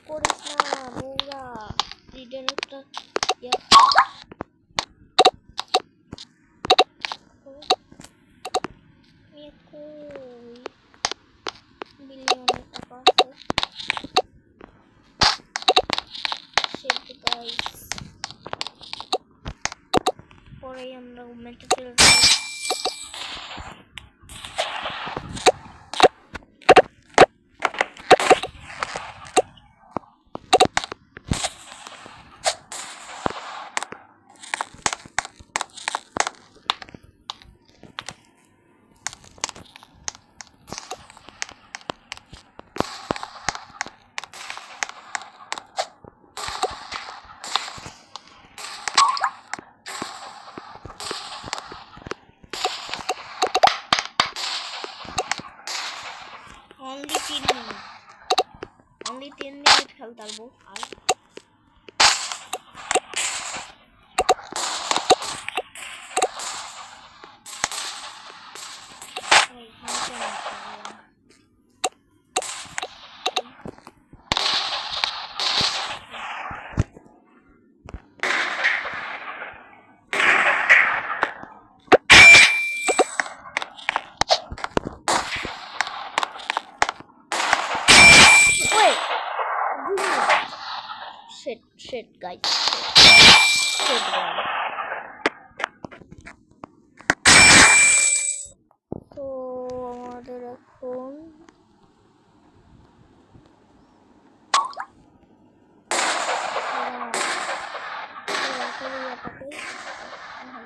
করিস না নোংরা রিডেন একটা বিলিয়নের টাকা আছে পরে আমরা মেটে চলে যাবো only 3 minute খেলতে পারবো আর shit guys shit guys তো আমাদের এখন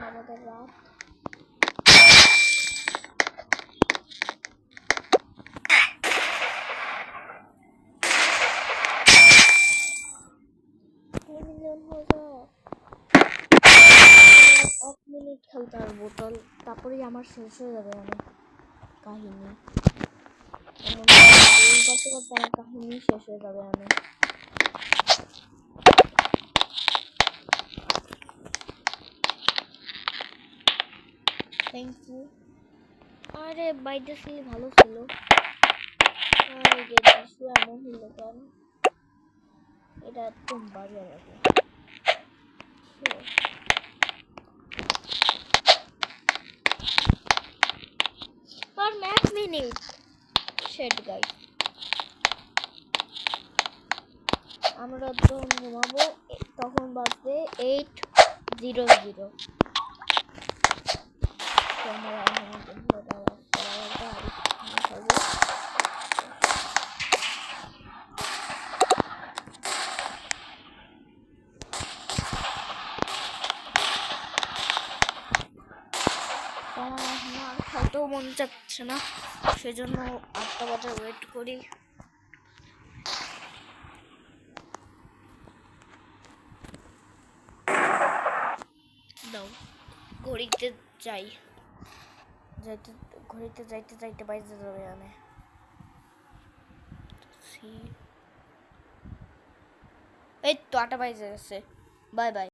আমাদের রাত খেলতে আর বোতল তারপরেই আমার শেষ হয়ে যাবে অনেক কাহিনী করতে করতে আমার কাহিনী শেষ হয়ে যাবে অনেক থ্যাংক ইউ আরে বাইরে ছিল ভালো ছিল এমন হলো কেন এটা একদম বাজে লাগে আর ম্যাচ মিনিট শেট গাই আমরা যখন ঘুমাবো তখন বাজবে 8:00 আমরা খেলতেও মন চাচ্ছে না সেজন্য 8টা বাজে ওয়েট করি দাও ঘড়িতে যাই ঘড়িতে যাইতে বাইরে যাবে আমি এই তো 8টা বাজে গেছে বাই বাই